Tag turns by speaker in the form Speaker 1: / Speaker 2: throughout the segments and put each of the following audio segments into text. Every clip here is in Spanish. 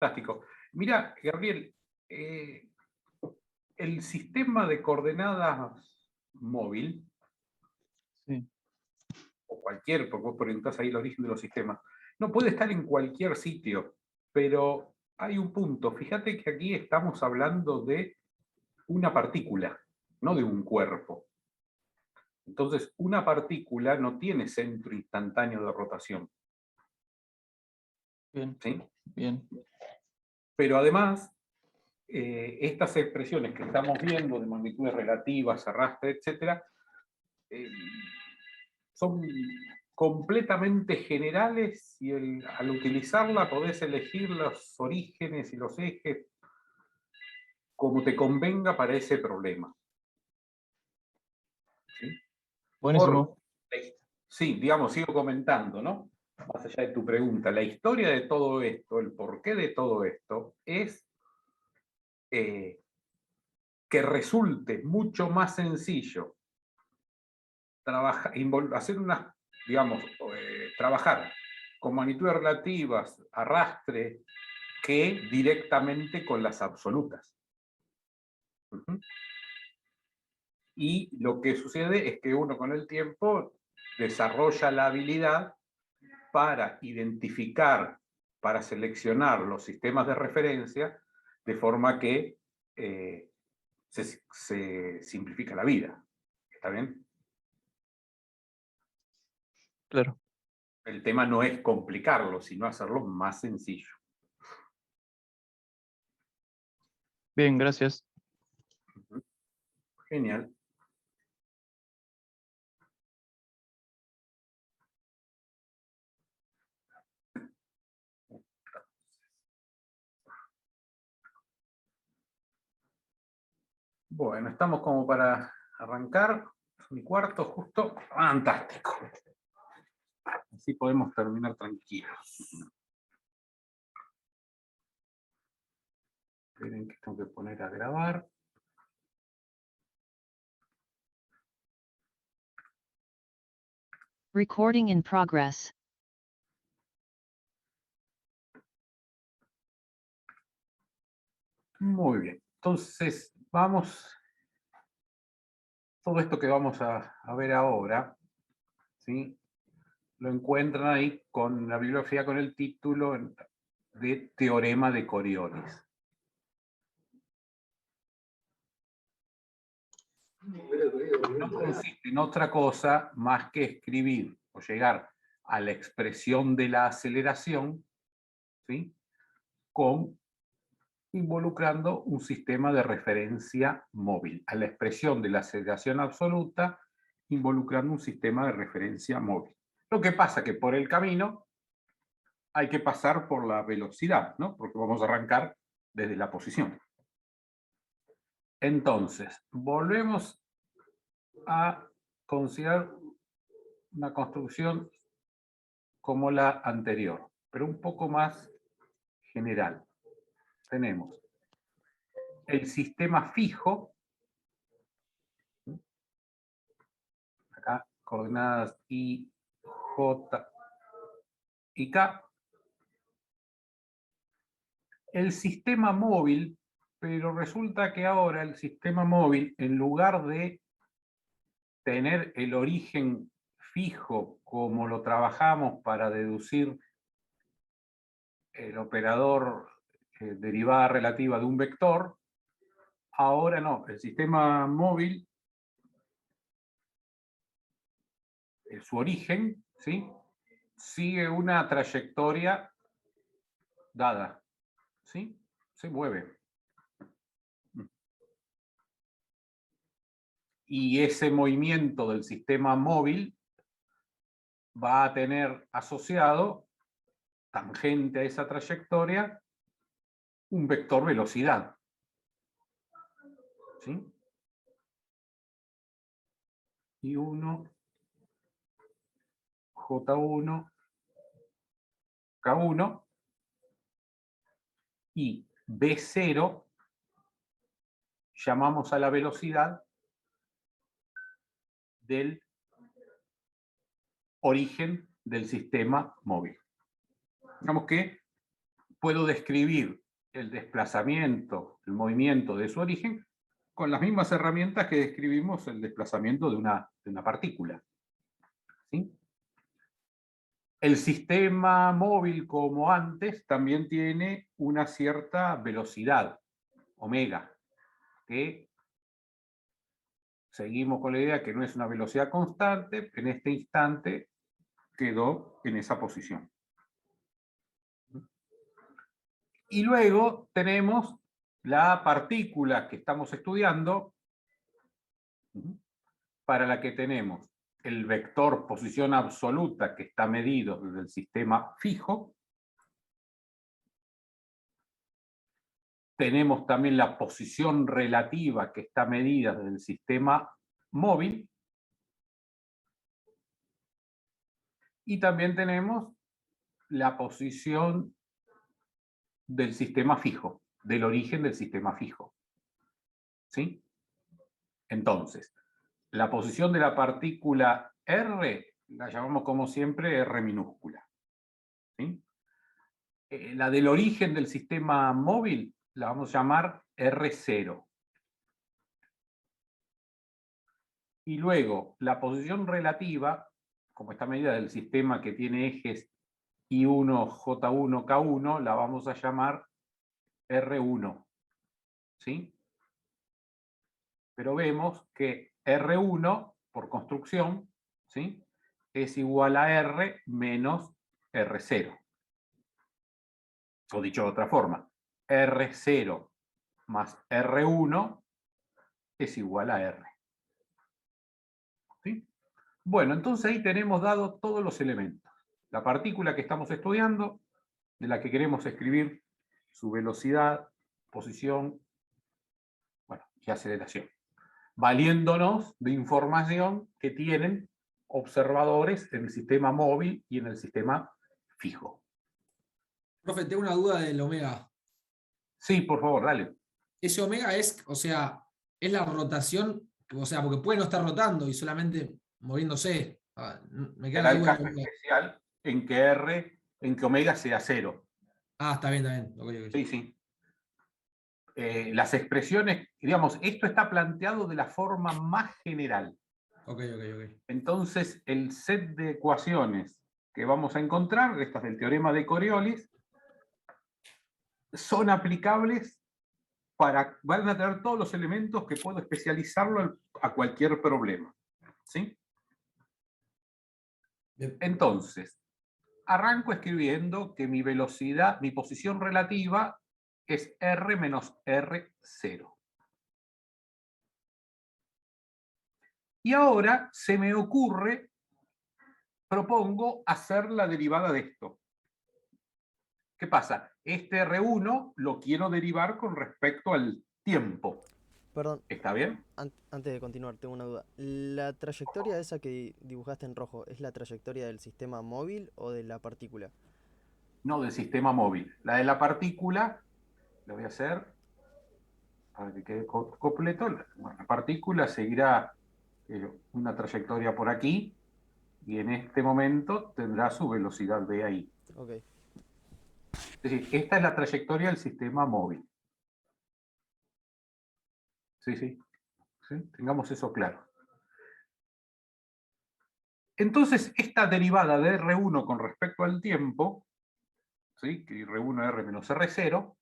Speaker 1: Fantástico. Mira, Gabriel, el sistema de coordenadas móvil,
Speaker 2: Sí.
Speaker 1: o cualquier, porque vos preguntás ahí el origen de los sistemas, no puede estar en cualquier sitio, pero hay un punto. Fíjate que aquí estamos hablando de una partícula, no de un cuerpo. Entonces, una partícula no tiene centro instantáneo de rotación.
Speaker 2: Bien,
Speaker 1: ¿Sí?
Speaker 2: bien.
Speaker 1: Pero además, estas expresiones que estamos viendo de magnitudes relativas, arrastre, etcétera, son completamente generales y al utilizarla podés elegir los orígenes y los ejes como te convenga para ese problema. ¿Sí?
Speaker 2: Buenísimo.
Speaker 1: Sí, digamos, sigo comentando, ¿no? Más allá de tu pregunta, la historia de todo esto, el porqué de todo esto, es que resulte mucho más sencillo hacer unas, digamos, trabajar con magnitudes relativas, arrastre, que directamente con las absolutas. Y lo que sucede es que uno con el tiempo desarrolla la habilidad para identificar, para seleccionar los sistemas de referencia de forma que se simplifica la vida. ¿Está bien?
Speaker 2: Claro.
Speaker 1: El tema no es complicarlo, sino hacerlo más sencillo.
Speaker 2: Bien, gracias.
Speaker 1: Genial. Bueno, estamos como para arrancar. Es mi cuarto justo. Fantástico. Así podemos terminar tranquilos. Esperen que tengo que poner a grabar.
Speaker 3: Recording in progress.
Speaker 1: Muy bien. Entonces, vamos. Todo esto que vamos a ver ahora, ¿sí? Lo encuentran ahí con la bibliografía con el título de Teorema de Coriolis. No consiste en otra cosa más que escribir o llegar a la expresión de la aceleración, ¿sí? Involucrando un sistema de referencia móvil, a la expresión de la aceleración absoluta, involucrando un sistema de referencia móvil. Lo que pasa que por el camino hay que pasar por la velocidad, ¿no? Porque vamos a arrancar desde la posición. Entonces, volvemos a considerar una construcción como la anterior, pero un poco más general. Tenemos el sistema fijo, acá coordenadas I, J y K. El sistema móvil, pero resulta que ahora el sistema móvil, en lugar de tener el origen fijo como lo trabajamos para deducir el operador derivada relativa de un vector, ahora no, el sistema móvil, su origen, ¿sí? Sigue una trayectoria dada, ¿sí? Se mueve. Y ese movimiento del sistema móvil va a tener asociado, tangente a esa trayectoria, un vector velocidad. ¿Sí? I1, J1, K1, y B0 llamamos a la velocidad del origen del sistema móvil. Digamos que puedo describir el desplazamiento, el movimiento de su origen, con las mismas herramientas que describimos el desplazamiento de una partícula. ¿Sí? El sistema móvil, como antes, también tiene una cierta velocidad, omega, que seguimos con la idea que no es una velocidad constante, en este instante quedó en esa posición. Y luego tenemos la partícula que estamos estudiando, para la que tenemos el vector posición absoluta que está medido desde el sistema fijo. Tenemos también la posición relativa que está medida desde el sistema móvil. Y también tenemos la posición del sistema fijo, del origen del sistema fijo. ¿Sí? Entonces, la posición de la partícula R la llamamos como siempre R minúscula. ¿Sí? La del origen del sistema móvil la vamos a llamar R0. Y luego, la posición relativa, como esta medida del sistema que tiene ejes I1, J1, K1, la vamos a llamar R1. ¿Sí? Pero vemos que R1, por construcción, ¿sí?, es igual a R menos R0. O dicho de otra forma, R0 más R1 es igual a R. ¿Sí? Bueno, entonces ahí tenemos dado todos los elementos. La partícula que estamos estudiando, de la que queremos escribir su velocidad, posición, bueno, y aceleración, valiéndonos de información que tienen observadores en el sistema móvil y en el sistema fijo.
Speaker 4: Profe, tengo una duda del omega.
Speaker 1: Sí, por favor, dale.
Speaker 4: Ese omega es, o sea, es la rotación, o sea, porque puede no estar rotando y solamente moviéndose. Me queda
Speaker 1: Será
Speaker 4: la
Speaker 1: el
Speaker 4: duda
Speaker 1: caso
Speaker 4: del omega.
Speaker 1: especial en que omega sea 0.
Speaker 4: Está bien, está bien. Ok.
Speaker 1: Sí, sí. Las expresiones, digamos, esto está planteado de la forma más general.
Speaker 4: Ok.
Speaker 1: Entonces, el set de ecuaciones que vamos a encontrar, estas del teorema de Coriolis, son aplicables van a tener todos los elementos que puedo especializarlo a cualquier problema. ¿Sí?
Speaker 4: Bien.
Speaker 1: Entonces, arranco escribiendo que mi velocidad, mi posición relativa es R menos R0. Y ahora se me ocurre, propongo hacer la derivada de esto. ¿Qué pasa? Este R1 lo quiero derivar con respecto al tiempo.
Speaker 5: Perdón,
Speaker 1: ¿Está bien?
Speaker 5: antes de continuar, tengo una duda. ¿La trayectoria esa que dibujaste en rojo es la trayectoria del sistema móvil o de la partícula?
Speaker 1: No, del sistema móvil. La de la partícula, lo voy a hacer para que quede completo. Bueno, la partícula seguirá una trayectoria por aquí y en este momento tendrá su velocidad v ahí.
Speaker 5: Ok.
Speaker 1: Es decir, esta es la trayectoria del sistema móvil. Sí. Tengamos eso claro. Entonces, esta derivada de R1 con respecto al tiempo, ¿sí?, que R1 es R menos R0,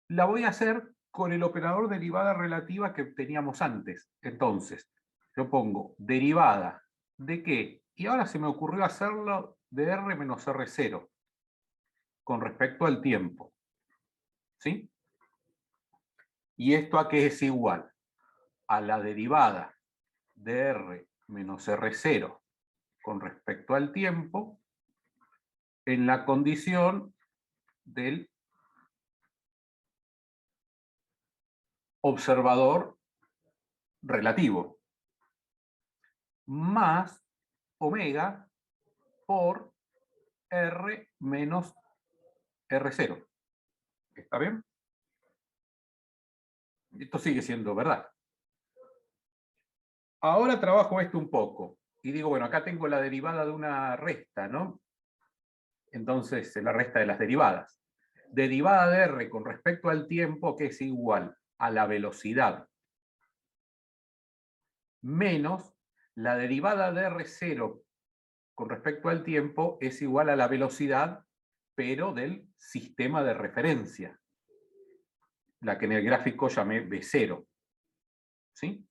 Speaker 1: la voy a hacer con el operador derivada relativa que teníamos antes. Entonces, yo pongo derivada ¿de qué? Y ahora se me ocurrió hacerlo de R menos R0 con respecto al tiempo. ¿Sí? ¿Y esto a qué es igual? A la derivada de R menos R0 con respecto al tiempo en la condición del observador relativo, más omega por R menos R0. ¿Está bien? Esto sigue siendo verdad. Ahora trabajo esto un poco y digo, bueno, acá tengo la derivada de una resta, ¿no? Entonces se la resta de las derivadas. Derivada de r con respecto al tiempo, que es igual a la velocidad, menos la derivada de r0 con respecto al tiempo es igual a la velocidad, pero del sistema de referencia, la que en el gráfico llamé V0. ¿Sí?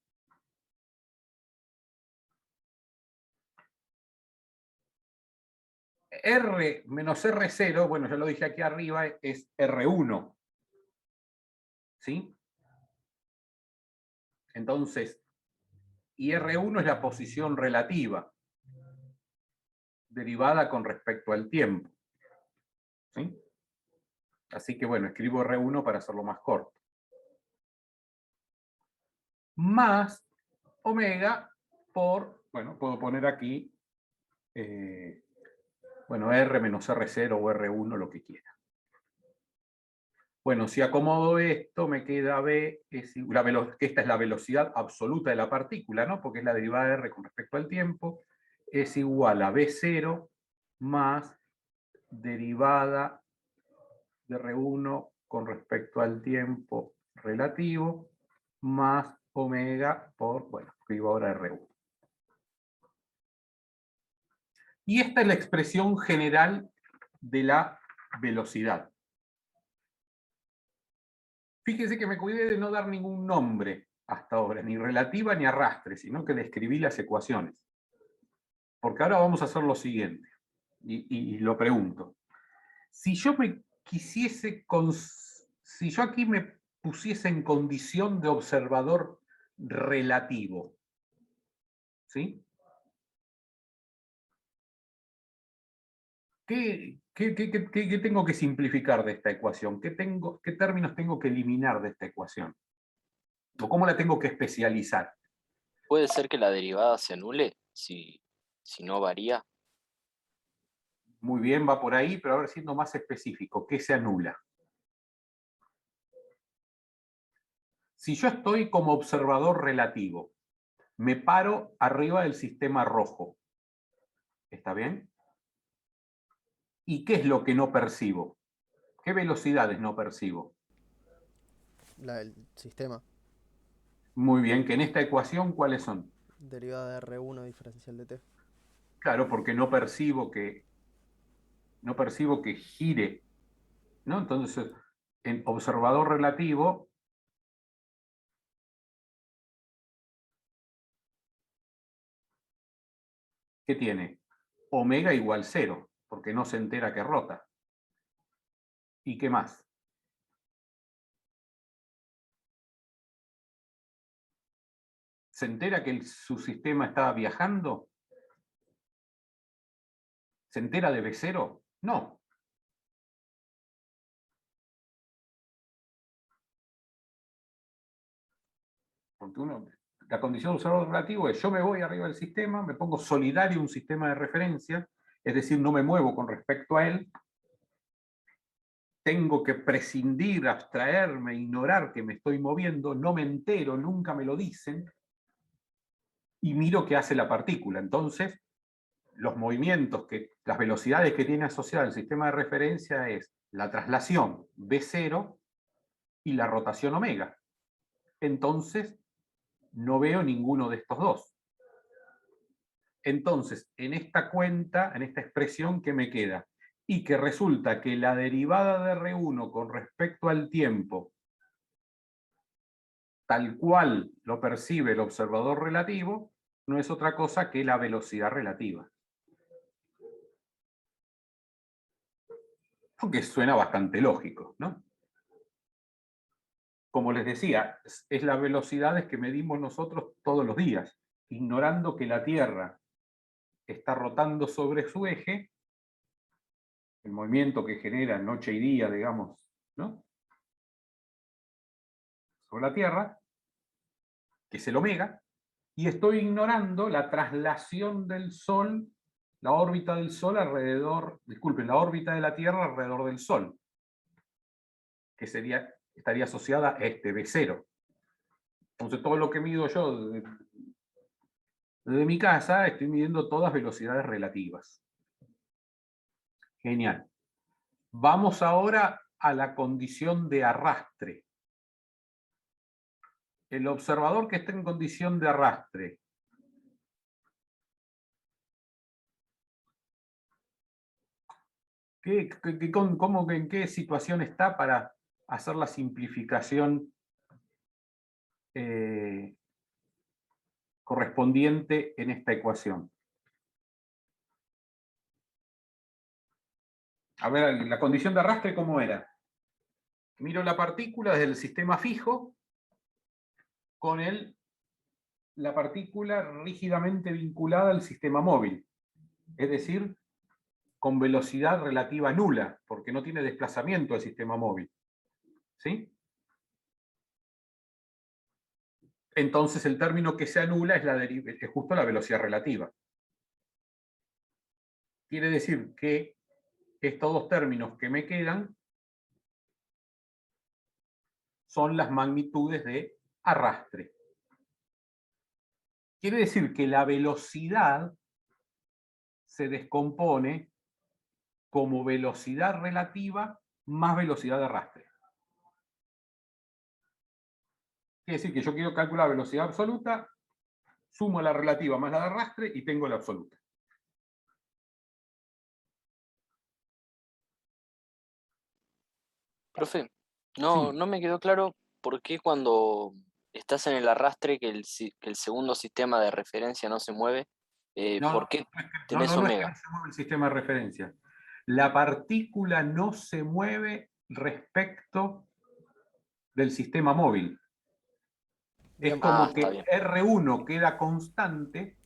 Speaker 1: R menos R0, bueno, ya lo dije aquí arriba, es R1. ¿Sí? Entonces, y R1 es la posición relativa, derivada con respecto al tiempo. ¿Sí? Así que bueno, escribo R1 para hacerlo más corto. Más omega por, bueno, puedo poner aquí, bueno, R menos R0 o R1, lo que quiera. Bueno, si acomodo esto, me queda B, que esta es la velocidad absoluta de la partícula, ¿no? Porque es la derivada de R con respecto al tiempo, es igual a B0 más derivada de R1 con respecto al tiempo relativo, más omega por, bueno, escribo ahora R1. Y esta es la expresión general de la velocidad. Fíjense que me cuidé de no dar ningún nombre hasta ahora, ni relativa ni arrastre, sino que describí las ecuaciones. Porque ahora vamos a hacer lo siguiente, y lo pregunto. Si yo me quisiese, si yo aquí me pusiese en condición de observador relativo, ¿sí? ¿Qué tengo que simplificar de esta ecuación? ¿Qué términos tengo que eliminar de esta ecuación? ¿O cómo la tengo que especializar?
Speaker 6: ¿Puede ser que la derivada se anule si no varía?
Speaker 1: Muy bien, va por ahí, pero a ver, siendo más específico, ¿qué se anula? Si yo estoy como observador relativo, me paro arriba del sistema rojo, ¿está bien? ¿Y qué es lo que no percibo? ¿Qué velocidades no percibo?
Speaker 5: El sistema.
Speaker 1: Muy bien, que en esta ecuación, ¿cuáles son?
Speaker 5: Derivada de R1 diferencial de t.
Speaker 1: Claro, porque no percibo que gire, ¿no? Entonces, en observador relativo, ¿qué tiene? Omega igual 0, porque no se entera que rota. ¿Y qué más? ¿Se entera que su sistema está viajando? ¿Se entera de B0? No. Porque la condición de observador relativo es: yo me voy arriba del sistema, me pongo solidario a un sistema de referencia, es decir, no me muevo con respecto a él, tengo que prescindir, abstraerme, ignorar que me estoy moviendo, no me entero, nunca me lo dicen, y miro qué hace la partícula. Entonces, los movimientos, las velocidades que tiene asociada el sistema de referencia es la traslación B0 y la rotación omega. Entonces, no veo ninguno de estos dos. Entonces, en esta cuenta, en esta expresión, ¿qué me queda? Y que resulta que la derivada de R1 con respecto al tiempo, tal cual lo percibe el observador relativo, no es otra cosa que la velocidad relativa. Aunque suena bastante lógico, ¿no? Como les decía, es las velocidades que medimos nosotros todos los días, ignorando que la Tierra está rotando sobre su eje, el movimiento que genera noche y día, digamos, ¿no? Sobre la Tierra, que es el omega, y estoy ignorando la traslación del Sol, la órbita del Sol alrededor, disculpen, la órbita de la Tierra alrededor del Sol, que estaría asociada a este B0. Entonces todo lo que mido yo desde mi casa, estoy midiendo todas velocidades relativas. Genial. Vamos ahora a la condición de arrastre. El observador que está en condición de arrastre, ¿en qué situación está para hacer la simplificación correspondiente en esta ecuación? A ver, la condición de arrastre, ¿cómo era? Miro la partícula desde el sistema fijo con la partícula rígidamente vinculada al sistema móvil. Es decir, con velocidad relativa nula, porque no tiene desplazamiento el sistema móvil. ¿Sí? Entonces el término que se anula es justo la velocidad relativa. Quiere decir que estos dos términos que me quedan son las magnitudes de arrastre. Quiere decir que la velocidad se descompone como velocidad relativa más velocidad de arrastre. Quiere decir que yo quiero calcular la velocidad absoluta, sumo la relativa más la de arrastre y tengo la absoluta.
Speaker 6: Profe,
Speaker 1: Sí.
Speaker 6: no me quedó claro por qué cuando estás en el arrastre que que el segundo sistema de referencia no se mueve, ¿por qué tenés
Speaker 1: no es que
Speaker 6: omega?
Speaker 1: no se mueve el sistema de referencia. La partícula no se mueve respecto del sistema móvil. Es
Speaker 5: Bien,
Speaker 1: como
Speaker 6: está
Speaker 1: que
Speaker 6: bien.
Speaker 1: R1 queda constante,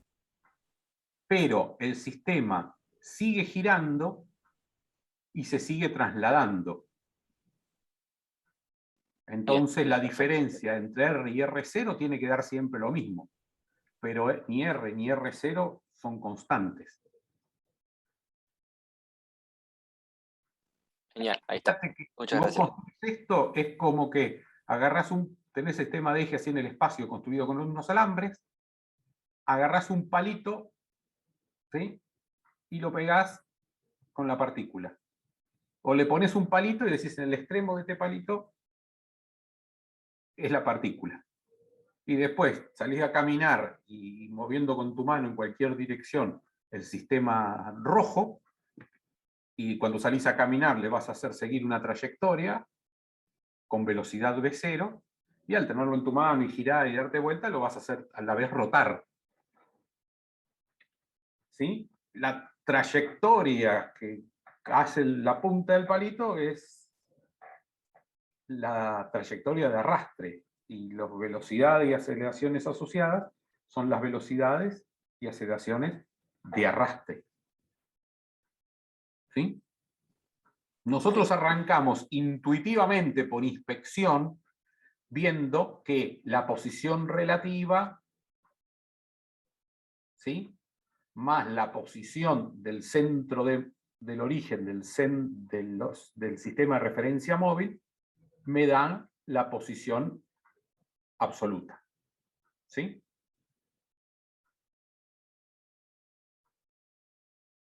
Speaker 1: pero el sistema sigue girando y se sigue trasladando. Entonces la diferencia entre R y R0 tiene que dar siempre lo mismo, pero ni R ni R0 son constantes.
Speaker 6: Genial, ahí está.
Speaker 1: Fíjate que
Speaker 6: Muchas
Speaker 1: vos
Speaker 6: gracias.
Speaker 1: construís esto, es como que agarrás tenés el sistema de eje así en el espacio construido con unos alambres, agarrás un palito, ¿sí? Y lo pegás con la partícula. O le pones un palito y decís en el extremo de este palito es la partícula. Y después salís a caminar y moviendo con tu mano en cualquier dirección el sistema rojo, y cuando salís a caminar le vas a hacer seguir una trayectoria con velocidad v0, y al tenerlo en tu mano y girar y darte vuelta, lo vas a hacer a la vez rotar. ¿Sí? La trayectoria que hace la punta del palito es la trayectoria de arrastre, y las velocidades y aceleraciones asociadas son las velocidades y aceleraciones de arrastre. ¿Sí? Nosotros arrancamos intuitivamente por inspección viendo que la posición relativa, ¿sí?, más la posición del centro del origen del sistema de referencia móvil me dan la posición absoluta. ¿Sí?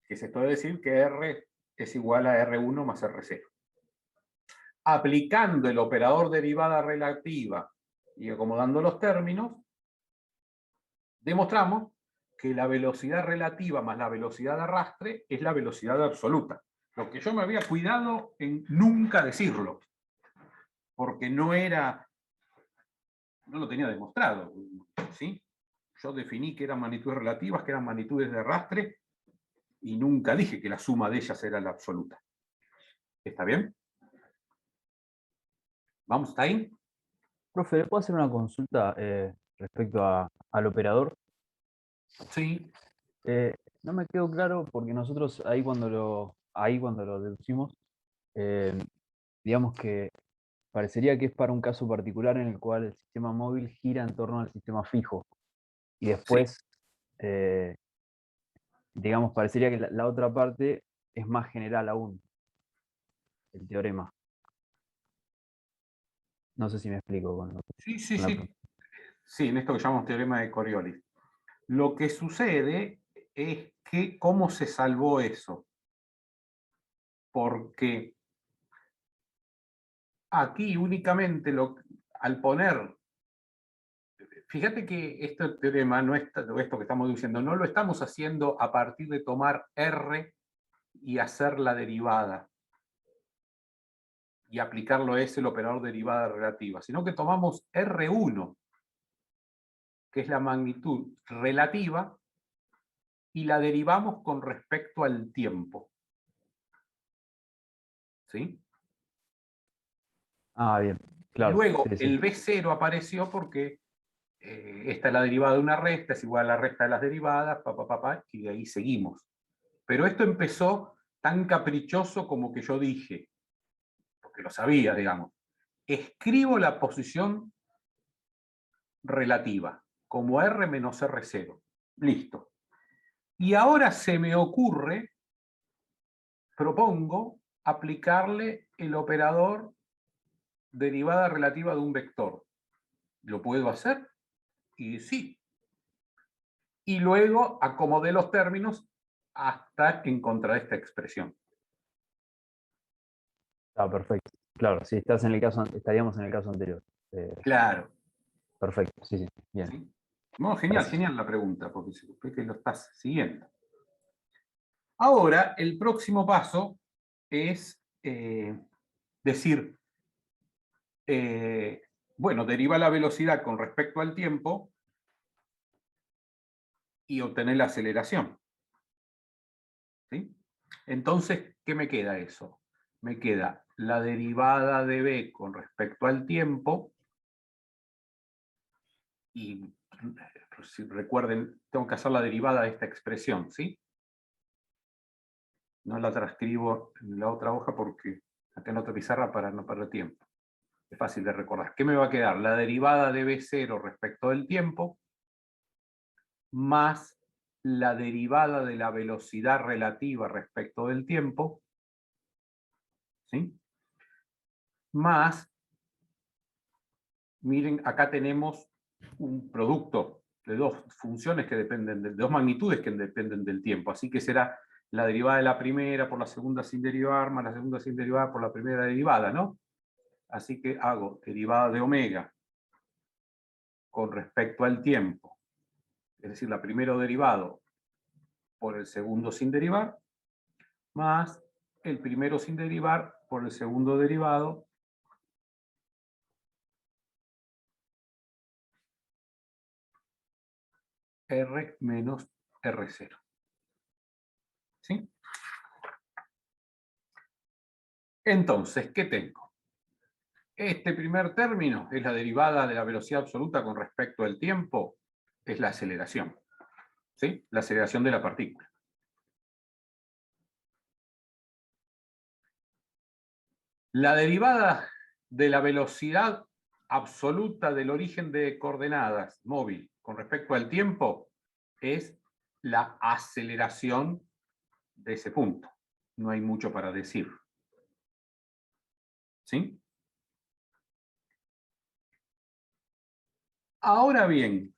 Speaker 1: Que se puede decir que R es igual a R1 más R0. Aplicando el operador derivada relativa y acomodando los términos, demostramos que la velocidad relativa más la velocidad de arrastre es la velocidad absoluta. Lo que yo me había cuidado en nunca decirlo, porque no lo tenía demostrado. ¿Sí? Yo definí que eran magnitudes relativas, que eran magnitudes de arrastre, y nunca dije que la suma de ellas era la absoluta. ¿Está bien? ¿Vamos hasta ahí?
Speaker 2: Profe, ¿le puedo hacer una consulta respecto al operador?
Speaker 1: Sí.
Speaker 2: No me quedó claro porque nosotros ahí cuando lo deducimos, digamos que parecería que es para un caso particular en el cual el sistema móvil gira en torno al sistema fijo. Y después, digamos, parecería que la otra parte es más general aún, el teorema. No sé si me explico con
Speaker 1: Sí, sí,
Speaker 2: con la
Speaker 1: sí. Sí, en esto que llamamos teorema de Coriolis. Lo que sucede es que, ¿cómo se salvó eso? porque aquí únicamente al poner, fíjate que este teorema, esto que estamos diciendo, no lo estamos haciendo a partir de tomar R y hacer la derivada y aplicarlo a ese el operador derivada relativa, sino que tomamos R1, que es la magnitud relativa, y la derivamos con respecto al tiempo. ¿Sí?
Speaker 2: Ah, bien, claro.
Speaker 1: Luego,
Speaker 2: Sí, sí.
Speaker 1: el B0 apareció porque esta es la derivada de una resta, es igual a la resta de las derivadas, y de ahí seguimos. Pero esto empezó tan caprichoso como que yo dije, porque lo sabía, digamos. Escribo la posición relativa como R menos R0. Listo. Y ahora se me ocurre, propongo, aplicarle el operador derivada relativa de un vector. ¿Lo puedo hacer? Y sí. Y luego acomodé los términos hasta encontrar esta expresión.
Speaker 2: Ah, perfecto. Claro, si estás en el caso, estaríamos en el caso anterior.
Speaker 1: Claro.
Speaker 2: Perfecto, sí, sí. Bien.
Speaker 1: ¿Sí? No, genial,
Speaker 2: Gracias.
Speaker 1: genial la pregunta, porque se ve que lo estás siguiendo. Ahora, el próximo paso es decir, bueno, deriva la velocidad con respecto al tiempo y obtener la aceleración. ¿Sí? Entonces, ¿qué me queda eso? Me queda la derivada de b con respecto al tiempo y, si recuerden, tengo que hacer la derivada de esta expresión, ¿sí? No la transcribo en la otra hoja porque acá en la otra pizarra para no perder tiempo. Es fácil de recordar. ¿Qué me va a quedar? La derivada de B0 respecto del tiempo más la derivada de la velocidad relativa respecto del tiempo, ¿sí? Más, miren, acá tenemos un producto de dos funciones que dependen, de dos magnitudes que dependen del tiempo. Así que será la derivada de la primera por la segunda sin derivar, más la segunda sin derivar por la primera derivada, ¿no? Así que hago derivada de omega con respecto al tiempo, es decir, la primero derivado por el segundo sin derivar, más el primero sin derivar por el segundo derivado R menos R0. ¿Sí? Entonces, ¿qué tengo? Este primer término es la derivada de la velocidad absoluta con respecto al tiempo, es la aceleración. ¿Sí? La aceleración de la partícula. La derivada de la velocidad absoluta del origen de coordenadas móvil con respecto al tiempo es la aceleración de ese punto. No hay mucho para decir. ¿Sí? Ahora bien,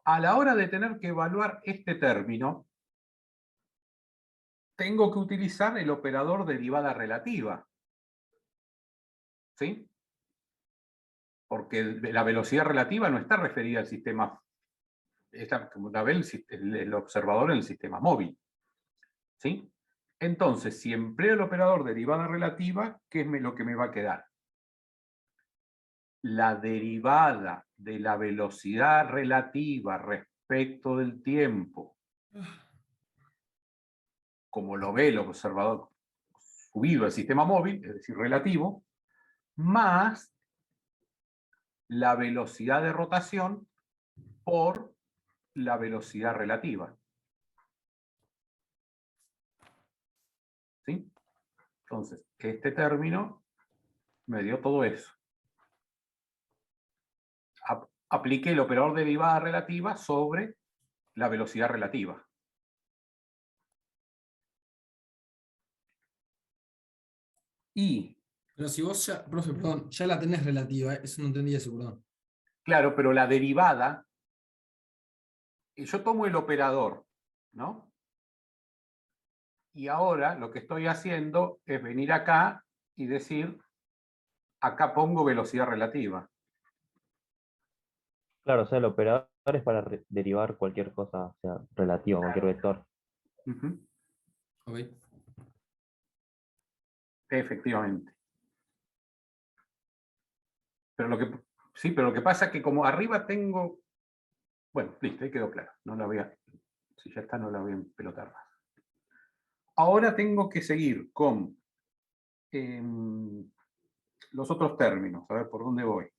Speaker 1: a la hora de tener que evaluar este término, tengo que utilizar el operador derivada relativa. ¿Sí? Porque la velocidad relativa no está referida al sistema, está, como la ve el observador en el sistema móvil. ¿Sí? Entonces, si empleo el operador derivada relativa, ¿qué es lo que me va a quedar? La derivada de la velocidad relativa respecto del tiempo, como lo ve el observador subido al sistema móvil, es decir, relativo, más la velocidad de rotación por la velocidad relativa. ¿Sí? Entonces, este término me dio todo eso. Apliqué el operador de derivada relativa sobre la velocidad relativa. Y,
Speaker 4: Pero si vos ya, profe, perdón, ya la tenés relativa, eso no entendí eso, perdón.
Speaker 1: claro, pero la derivada, yo tomo el operador, ¿no? Y ahora lo que estoy haciendo es venir acá y decir, acá pongo velocidad relativa.
Speaker 7: Claro, o sea, el operador es para derivar cualquier cosa, o sea, relativa, cualquier vector.
Speaker 1: Ujú,
Speaker 4: Ok.
Speaker 1: efectivamente. Pero sí, pero lo que pasa es que como arriba tengo... Bueno, listo, ahí quedó claro. No la voy a... Si ya está, no la voy a empelotar más. Ahora tengo que seguir con los otros términos. A ver por dónde voy.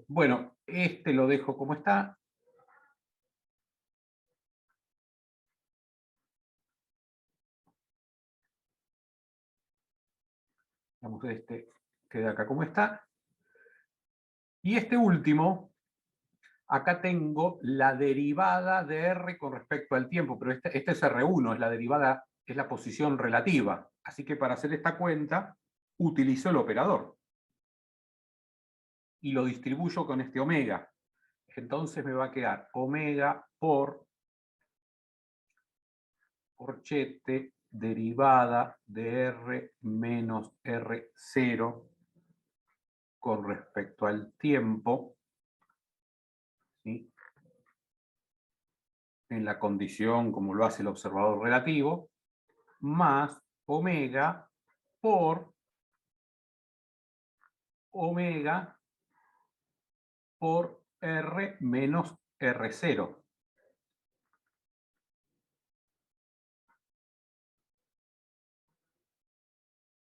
Speaker 1: Bueno, este lo dejo como está. Vamos, este queda acá como está. Y este último, acá tengo la derivada de R con respecto al tiempo, pero este es R1, es la derivada, es la posición relativa. Así que para hacer esta cuenta, utilizo el operador. Y lo distribuyo con este omega. Entonces me va a quedar omega por corchete derivada de R menos R0 con respecto al tiempo, ¿sí? En la condición como lo hace el observador relativo, más omega por omega por R menos R0.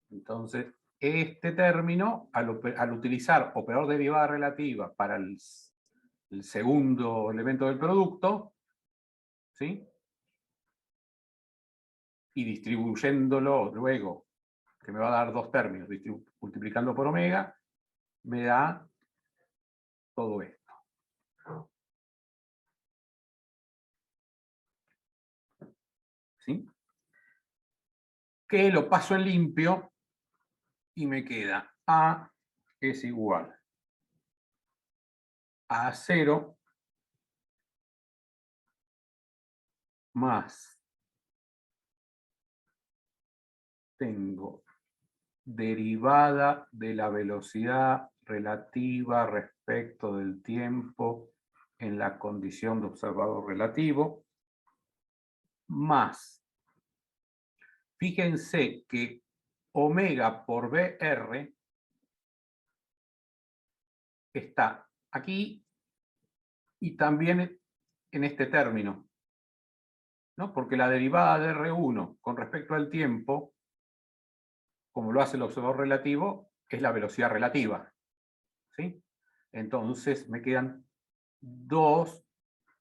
Speaker 1: Entonces, este término, al utilizar operador de derivada relativa para el segundo elemento del producto, ¿sí? Y distribuyéndolo luego, que me va a dar dos términos, multiplicando por omega, me da todo esto. ¿Sí? Que lo paso en limpio y me queda A es igual a 0 más tengo derivada de la velocidad relativa respecto del tiempo en la condición de observador relativo, más, fíjense que omega por BR está aquí y también en este término, ¿no? Porque la derivada de R1 con respecto al tiempo, como lo hace el observador relativo, es la velocidad relativa, ¿sí? Entonces me quedan 2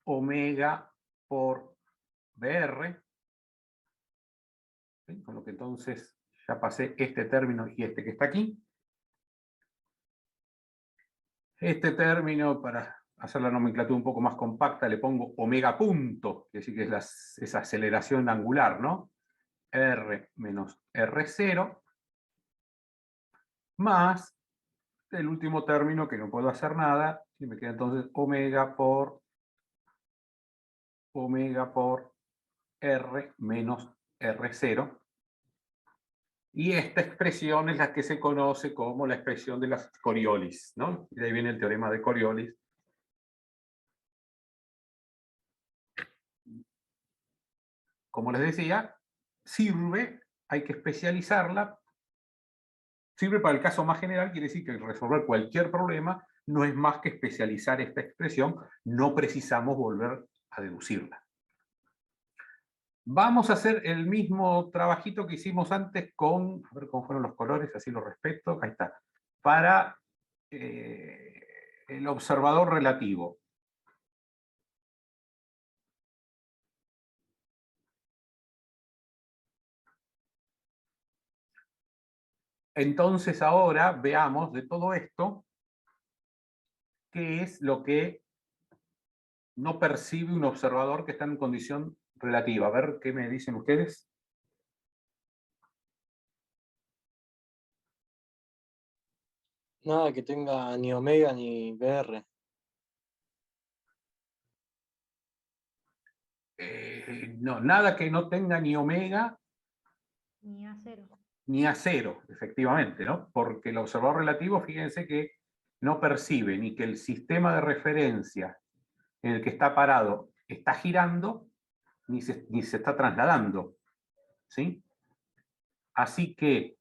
Speaker 1: omega por BR, ¿sí? Con lo que entonces ya pasé este término y este que está aquí. Este término, para hacer la nomenclatura un poco más compacta, le pongo omega punto, que decir que es esa aceleración angular, ¿no? R menos R0, más el último término que no puedo hacer nada, y me queda entonces omega por R menos R0. Y esta expresión es la que se conoce como la expresión de las Coriolis, ¿no? Y de ahí viene el teorema de Coriolis. Como les decía, sirve, hay que especializarla. Sirve para el caso más general, quiere decir que resolver cualquier problema no es más que especializar esta expresión, no precisamos volver a deducirla. Vamos a hacer el mismo trabajito que hicimos antes con, a ver cómo fueron los colores, así lo respeto, ahí está, para el observador relativo. Entonces ahora veamos de todo esto qué es lo que no percibe un observador que está en condición relativa. A ver qué me dicen ustedes.
Speaker 8: Nada que tenga ni omega ni BR.
Speaker 1: No, nada que no tenga ni omega
Speaker 9: Ni a cero.
Speaker 1: ni a cero, efectivamente, ¿no? Porque el observador relativo, fíjense que no percibe ni que el sistema de referencia en el que está parado está girando, ni se está trasladando, ¿sí? Así que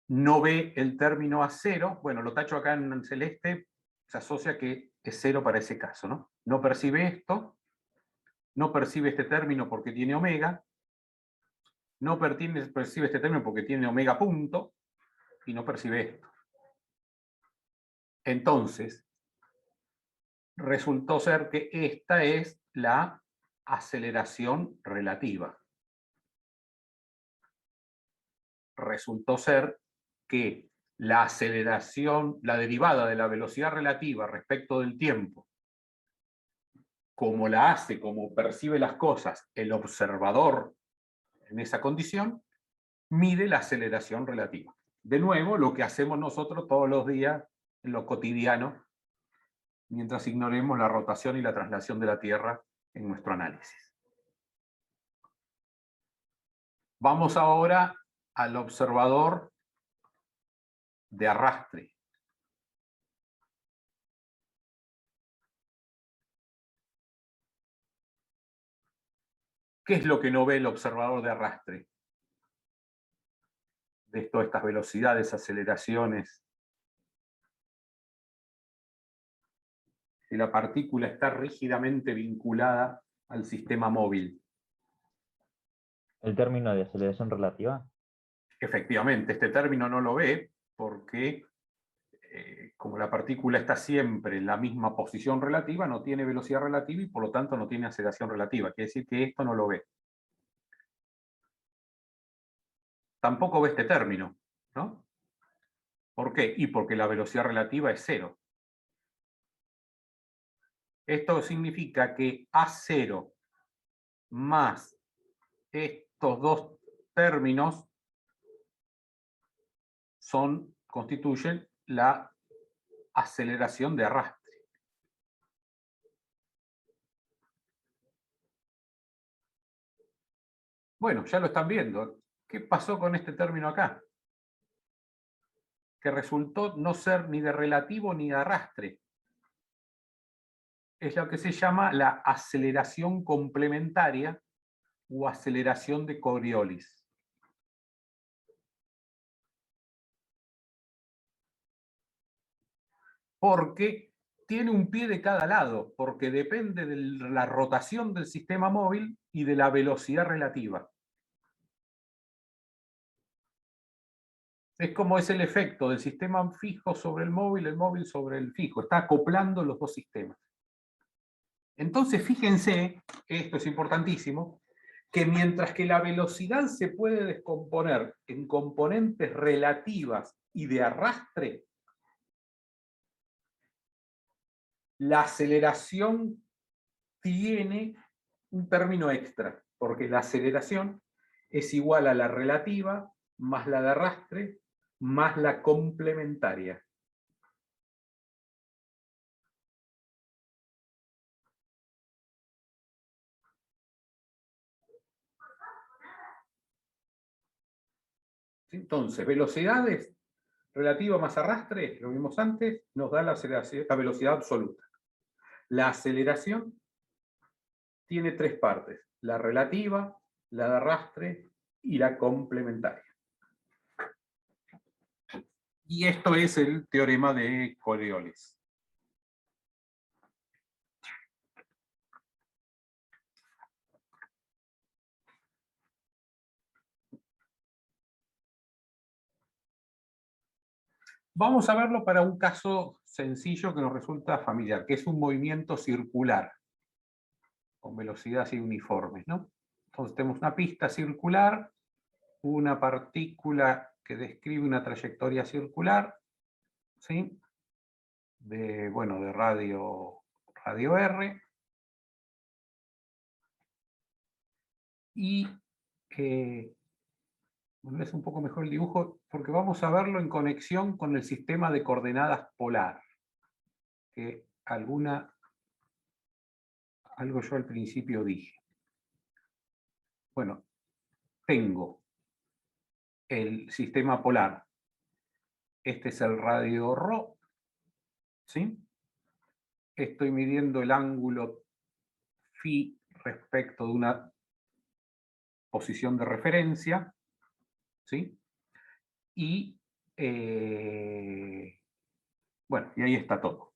Speaker 1: no ve el término a cero, bueno, lo tacho acá en celeste, se asocia que es cero para ese caso, ¿no? No percibe esto, no percibe este término porque tiene omega, no percibe este término porque tiene omega punto, y no percibe esto. Entonces, resultó ser que esta es la aceleración relativa. Resultó ser que la aceleración, la derivada de la velocidad relativa respecto del tiempo, como la hace, como percibe las cosas el observador en esa condición, mide la aceleración relativa. De nuevo, lo que hacemos nosotros todos los días en lo cotidiano, mientras ignoremos la rotación y la traslación de la Tierra en nuestro análisis. Vamos ahora al observador de arrastre. ¿Qué es lo que no ve el observador de arrastre? De todas estas velocidades, aceleraciones. Si la partícula está rígidamente vinculada al sistema móvil.
Speaker 7: ¿El término de aceleración relativa?
Speaker 1: Efectivamente, este término no lo ve porque como la partícula está siempre en la misma posición relativa, no tiene velocidad relativa y por lo tanto no tiene aceleración relativa. Quiere decir que esto no lo ve. Tampoco ve este término, ¿no? ¿Por qué? Y porque la velocidad relativa es cero. Esto significa que A0 más estos dos términos constituyen la aceleración de arrastre. Bueno, ya lo están viendo. ¿Qué pasó con este término acá? Que resultó no ser ni de relativo ni de arrastre. Es lo que se llama la aceleración complementaria o aceleración de Coriolis. Porque tiene un pie de cada lado, porque depende de la rotación del sistema móvil y de la velocidad relativa. Es como es el efecto del sistema fijo sobre el móvil sobre el fijo. Está acoplando los dos sistemas. Entonces, fíjense, esto es importantísimo, que mientras que la velocidad se puede descomponer en componentes relativas y de arrastre, la aceleración tiene un término extra, porque la aceleración es igual a la relativa más la de arrastre más la complementaria. Entonces, velocidades relativa más arrastre, lo vimos antes, nos da la velocidad absoluta. La aceleración tiene tres partes: la relativa, la de arrastre y la complementaria. Y esto es el teorema de Coriolis. Vamos a verlo para un caso sencillo que nos resulta familiar, que es un movimiento circular, con velocidades uniformes, ¿no? Entonces tenemos una pista circular, una partícula que describe una trayectoria circular, ¿sí? De radio R. Y es un poco mejor el dibujo porque vamos a verlo en conexión con el sistema de coordenadas polar, que alguna algo yo al principio dije. Bueno, tengo el sistema polar. Este es el radio ρ, ¿sí? Estoy midiendo el ángulo φ respecto de una posición de referencia, ¿sí? Y, bueno, y ahí está todo.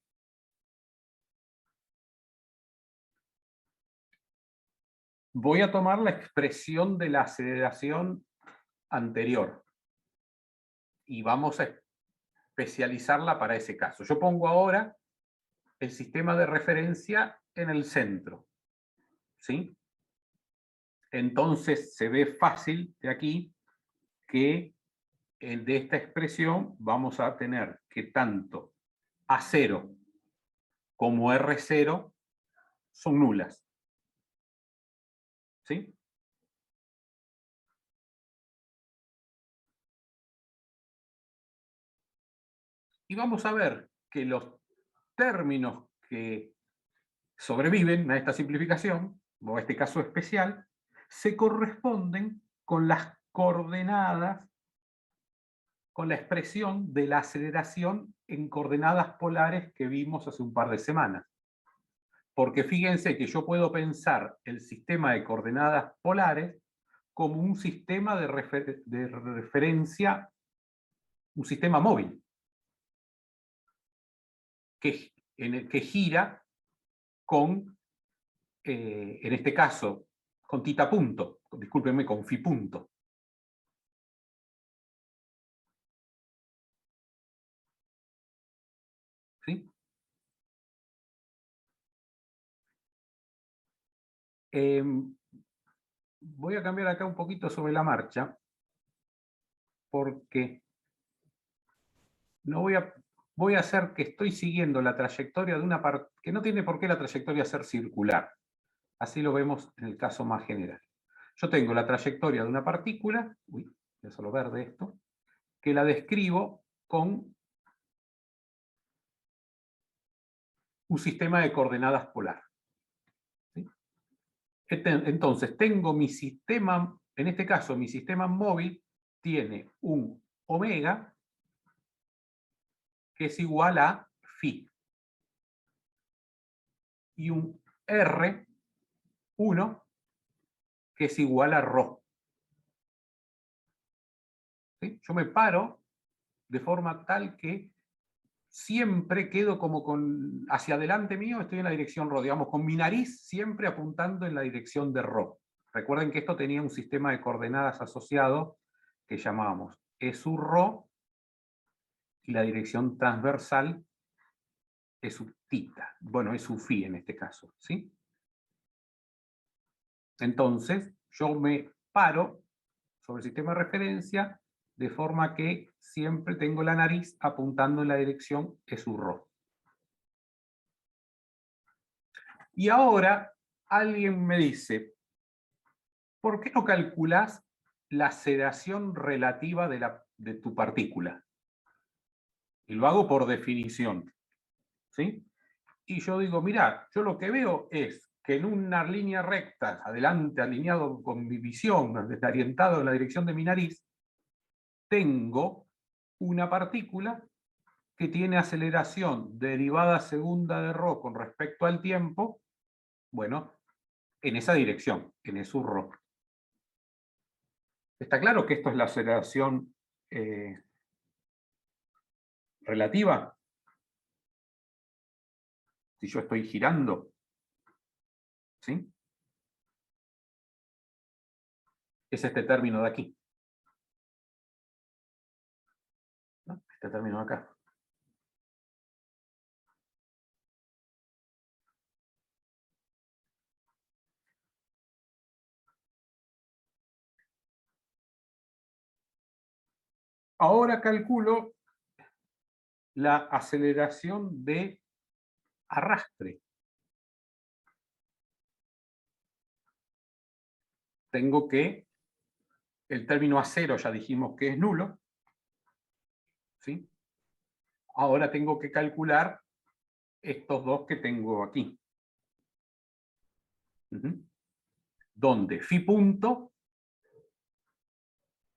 Speaker 1: Voy a tomar la expresión de la aceleración anterior y vamos a especializarla para ese caso. Yo pongo ahora el sistema de referencia en el centro, ¿sí? Entonces se ve fácil de aquí que de esta expresión vamos a tener que tanto A0 como R0 son nulas, ¿sí? Y vamos a ver que los términos que sobreviven a esta simplificación, o a este caso especial, se corresponden con las coordenadas, con la expresión de la aceleración en coordenadas polares que vimos hace un par de semanas. Porque fíjense que yo puedo pensar el sistema de coordenadas polares como un sistema de referencia, un sistema móvil, que gira con, en este caso, con tita punto, discúlpenme, con phi punto. ¿Sí? Voy a cambiar acá un poquito sobre la marcha, porque no voy a hacer que estoy siguiendo la trayectoria de una parte, que no tiene por qué la trayectoria ser circular. Así lo vemos en el caso más general. Yo tengo la trayectoria de una partícula, voy a hacerlo verde esto, que la describo con un sistema de coordenadas polar. ¿Sí? Entonces, tengo mi sistema, en este caso, mi sistema móvil tiene un omega que es igual a phi y un R1 que es igual a ρ. ¿Sí? Yo me paro de forma tal que siempre quedo como hacia adelante mío, estoy en la dirección ρ, digamos, con mi nariz siempre apuntando en la dirección de ρ. Recuerden que esto tenía un sistema de coordenadas asociado que llamábamos E sub ρ, y la dirección transversal es sub tita. Bueno, es sub phi en este caso, ¿sí? Entonces, yo me paro sobre el sistema de referencia de forma que siempre tengo la nariz apuntando en la dirección E sub ρ. Y ahora alguien me dice, ¿por qué no calculás la aceleración relativa de tu partícula? Y lo hago por definición, ¿sí? Y yo digo, mirá, yo lo que veo es que en una línea recta, adelante, alineado con mi visión, orientado en la dirección de mi nariz, tengo una partícula que tiene aceleración derivada segunda de ρ con respecto al tiempo, bueno, en esa dirección, en E sub ρ. ¿Está claro que esto es la aceleración relativa? Si yo estoy girando, ¿sí? Es este término de aquí, ¿no? Este término de acá. Ahora calculo la aceleración de arrastre. Tengo que, el término A0 ya dijimos que es nulo, ¿sí? Ahora tengo que calcular estos dos que tengo aquí. donde phi punto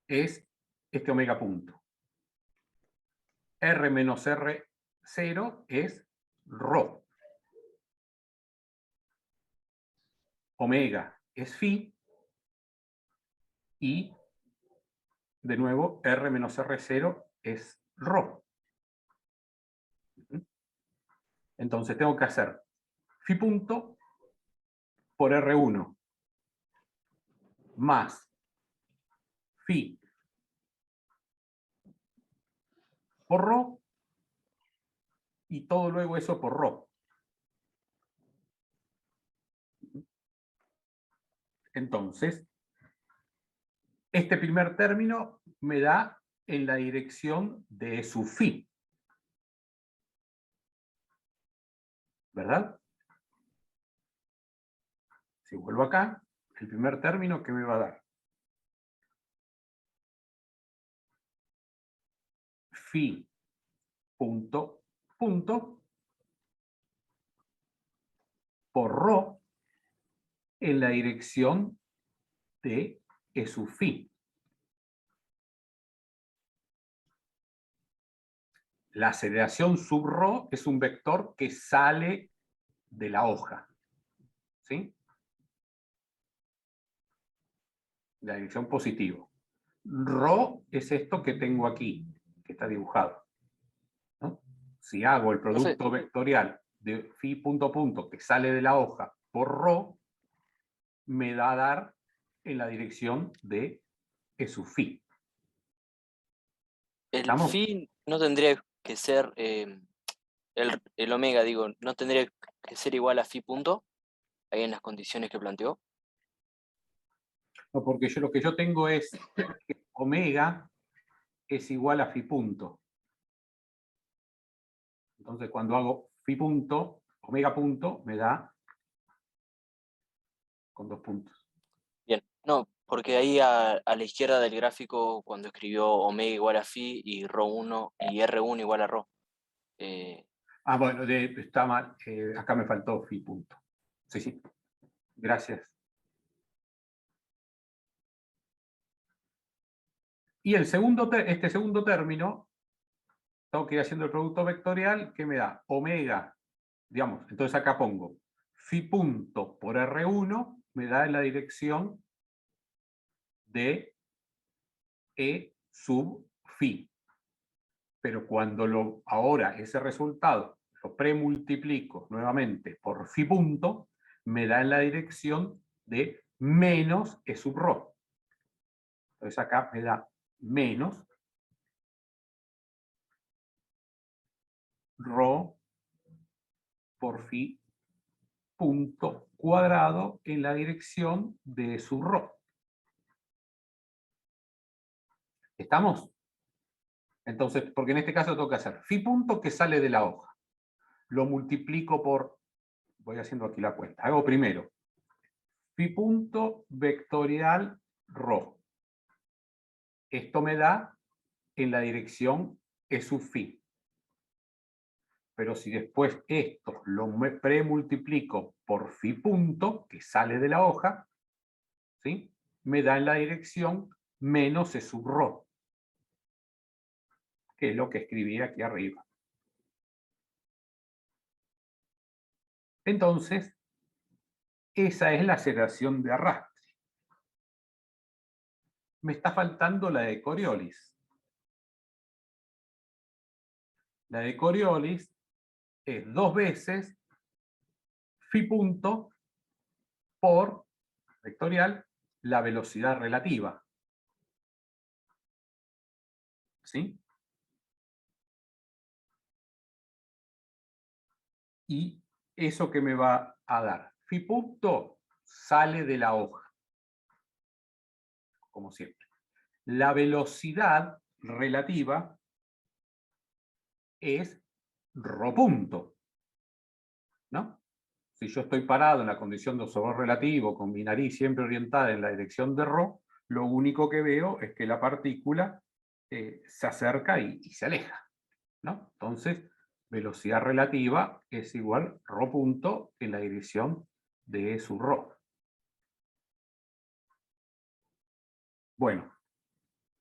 Speaker 1: es este omega punto. R menos R0 es ρ. Omega es phi. Y, de nuevo, R menos R0 es ρ. Entonces tengo que hacer phi punto por R1 más phi por ρ y todo luego eso por ρ. Entonces, este primer término me da en la dirección de su phi. ¿Verdad? Si vuelvo acá, el primer término que me va a dar phi punto punto por ρ en la dirección de E sub phi. La aceleración sub ρ es un vector que sale de la hoja. ¿Sí? La dirección positiva. Ρ es esto que tengo aquí, que está dibujado. ¿No? Si hago el producto vectorial de phi punto punto que sale de la hoja por ρ, me da a dar en la dirección de E sub phi.
Speaker 6: El
Speaker 1: ¿Estamos?
Speaker 6: phi no tendría que ser, el omega, digo, no tendría que ser igual a phi punto, ahí en las condiciones que planteó.
Speaker 1: No, porque lo que yo tengo es que omega es igual a phi punto. Entonces cuando hago phi punto, omega punto, me da con 2 puntos.
Speaker 6: Bien, no, porque ahí a la izquierda del gráfico, cuando escribió omega igual a phi y ρ1 y R1 igual a ρ.
Speaker 1: Bueno, está mal. Acá me faltó phi punto. Sí, sí. Gracias. Y este segundo término, tengo que ir haciendo el producto vectorial que me da omega, digamos, entonces acá pongo phi punto por R1, me da en la dirección de E sub phi. Pero cuando ahora ese resultado lo premultiplico nuevamente por phi punto, me da en la dirección de menos E sub ρ. Entonces acá me da menos ρ por phi punto cuadrado en la dirección de E sub ρ. ¿Estamos? Entonces, porque en este caso tengo que hacer phi punto que sale de la hoja. Lo multiplico por, voy haciendo aquí la cuenta. Hago primero phi punto vectorial ρ. Esto me da en la dirección E sub phi. Pero si después esto lo premultiplico por phi punto, que sale de la hoja, ¿sí? Me da en la dirección menos E sub ρ, que es lo que escribí aquí arriba. Entonces, esa es la aceleración de arrastre. Me está faltando la de Coriolis. La de Coriolis es 2 veces phi punto por vectorial la velocidad relativa. ¿Sí? Y eso que me va a dar. Phi punto sale de la hoja, como siempre. La velocidad relativa es ρ punto, ¿no? Si yo estoy parado en la condición de observador relativo, con mi nariz siempre orientada en la dirección de ρ, lo único que veo es que la partícula se acerca y se aleja, ¿no? Entonces, velocidad relativa es igual ρ punto en la dirección de E sub ρ. Bueno,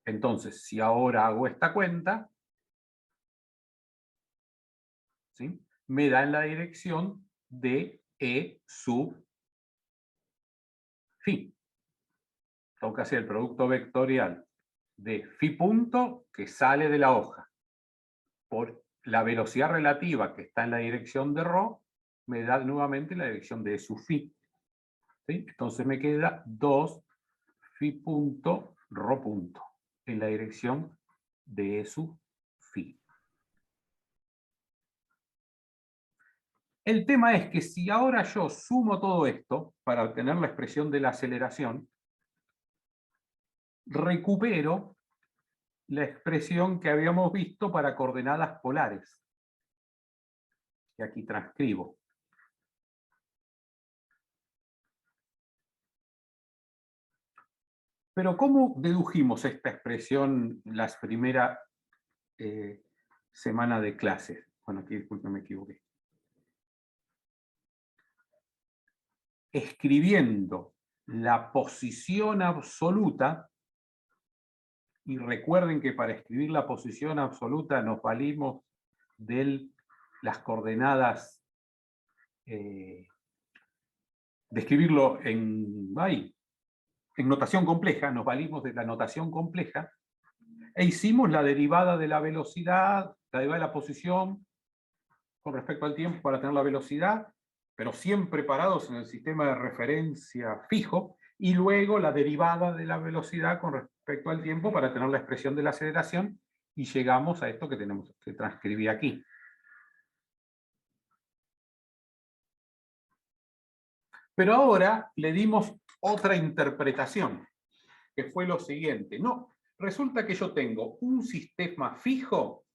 Speaker 1: entonces, si ahora hago esta cuenta, ¿sí?, me da en la dirección de E sub phi. Tengo que hacer el producto vectorial de phi punto que sale de la hoja por la velocidad relativa que está en la dirección de ρ, me da nuevamente la dirección de E sub phi. ¿Sí? Entonces me queda 2 phi punto ρ punto en la dirección de E sub phi. El tema es que si ahora yo sumo todo esto para obtener la expresión de la aceleración, recupero la expresión que habíamos visto para coordenadas polares, que aquí transcribo. Pero ¿cómo dedujimos esta expresión la primera semana de clases? Bueno, aquí disculpen, me equivoqué. Escribiendo la posición absoluta, y recuerden que para escribir la posición absoluta nos valimos de las coordenadas, de escribirlo en notación compleja, nos valimos de la notación compleja, e hicimos la derivada de la velocidad, la derivada de la posición con respecto al tiempo para tener la velocidad, pero siempre parados en el sistema de referencia fijo, y luego la derivada de la velocidad con respecto al tiempo para tener la expresión de la aceleración, y llegamos a esto que tenemos que transcribir aquí. Pero ahora le dimos otra interpretación, que fue lo siguiente. No, resulta que yo tengo un sistema fijo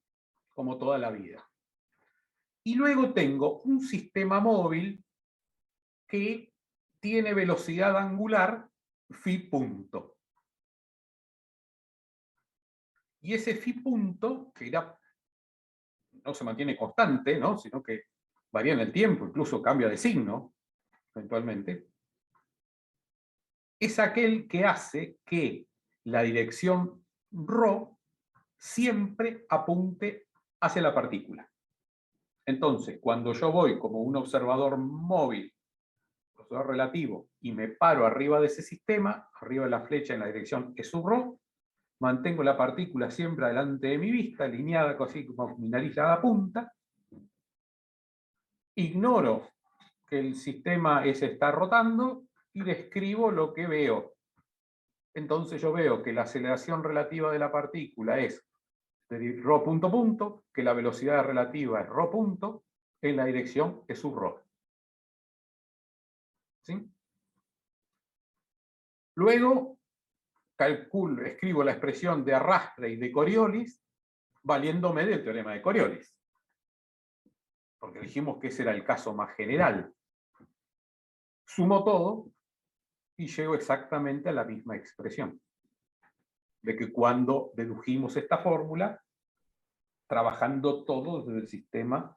Speaker 1: como toda la vida. Y luego tengo un sistema móvil que tiene velocidad angular phi punto. Y ese phi punto, que no se mantiene constante, ¿no?, sino que varía en el tiempo, incluso cambia de signo, eventualmente, es aquel que hace que la dirección ρ siempre apunte hacia la partícula. Entonces, cuando yo voy como un observador móvil, observador relativo, y me paro arriba de ese sistema, arriba de la flecha en la dirección E sub ρ, mantengo la partícula siempre delante de mi vista, alineada así como mi nariz a la punta, ignoro que el sistema ese está rotando y describo lo que veo. Entonces yo veo que la aceleración relativa de la partícula es de ρ punto punto, que la velocidad relativa es ρ punto, en la dirección E sub ρ. ¿Sí? Luego escribo la expresión de arrastre y de Coriolis valiéndome del teorema de Coriolis, porque dijimos que ese era el caso más general. Sumo todo y llego exactamente a la misma expresión, de que cuando dedujimos esta fórmula, trabajando todo desde el sistema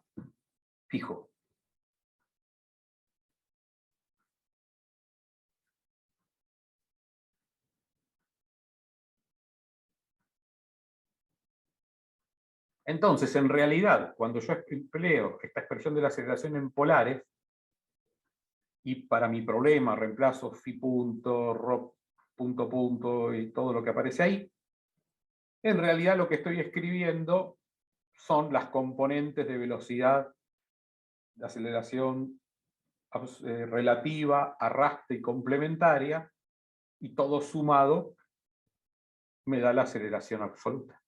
Speaker 1: fijo. Entonces, en realidad, cuando yo empleo esta expresión de la aceleración en polares, y para mi problema reemplazo phi punto, ρ punto punto y todo lo que aparece ahí, en realidad lo que estoy escribiendo son las componentes de velocidad, de aceleración relativa, arrastre y complementaria, y todo sumado me da la aceleración absoluta.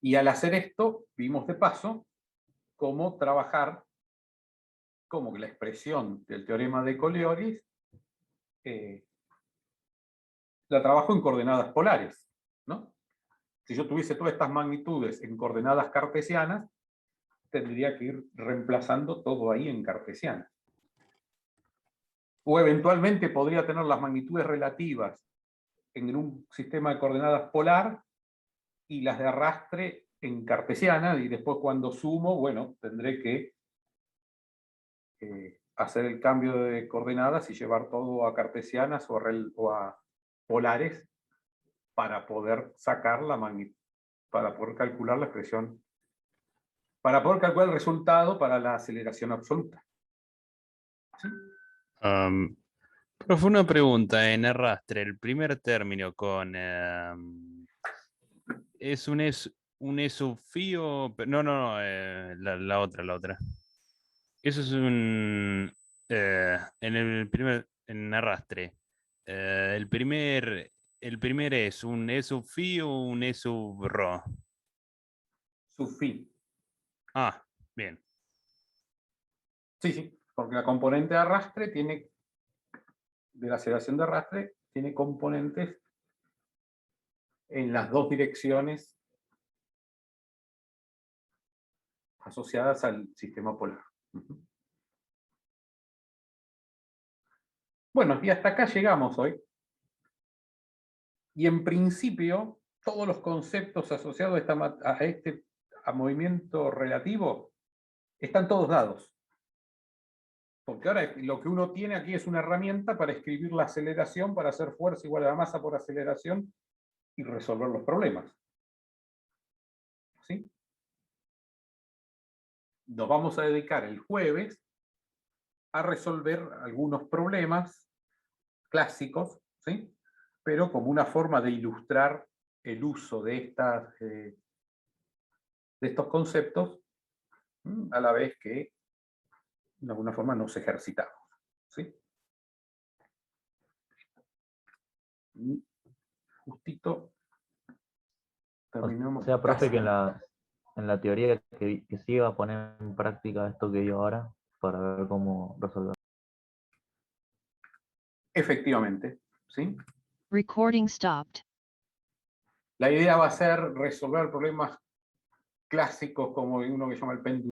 Speaker 1: Y al hacer esto, vimos de paso cómo trabajar, como que la expresión del teorema de Coriolis la trabajo en coordenadas polares, ¿no? Si yo tuviese todas estas magnitudes en coordenadas cartesianas, tendría que ir reemplazando todo ahí en cartesiano. O eventualmente podría tener las magnitudes relativas en un sistema de coordenadas polar y las de arrastre en cartesiana, y después cuando sumo, bueno, tendré que hacer el cambio de coordenadas y llevar todo a cartesianas o a polares para poder sacar la magnitud, para poder calcular la expresión, para poder calcular el resultado para la aceleración absoluta. ¿Sí?
Speaker 10: Profe, una pregunta en arrastre. El primer término con es un esofío. No, la otra. Eso es un en arrastre. El primer es un esofío o un esobro.
Speaker 1: Sufí.
Speaker 10: Ah, bien.
Speaker 1: Sí, porque la componente de arrastre de la aceleración de arrastre, tiene componentes en las dos direcciones asociadas al sistema polar. Bueno, y hasta acá llegamos hoy. Y en principio, todos los conceptos asociados a movimiento relativo están todos dados. Porque ahora lo que uno tiene aquí es una herramienta para escribir la aceleración, para hacer fuerza igual a la masa por aceleración y resolver los problemas. ¿Sí? Nos vamos a dedicar el jueves a resolver algunos problemas clásicos, ¿sí? Pero como una forma de ilustrar el uso de estos conceptos, a la vez que de alguna forma nos ejercitamos. ¿Sí? Y justito terminamos.
Speaker 7: O sea, profe,
Speaker 1: casi.
Speaker 7: que en la teoría que sí iba a poner en práctica esto que dio ahora para ver cómo resolver.
Speaker 1: Efectivamente, ¿sí?
Speaker 3: Recording stopped.
Speaker 1: La idea va a ser resolver problemas clásicos como uno que llama el péndulo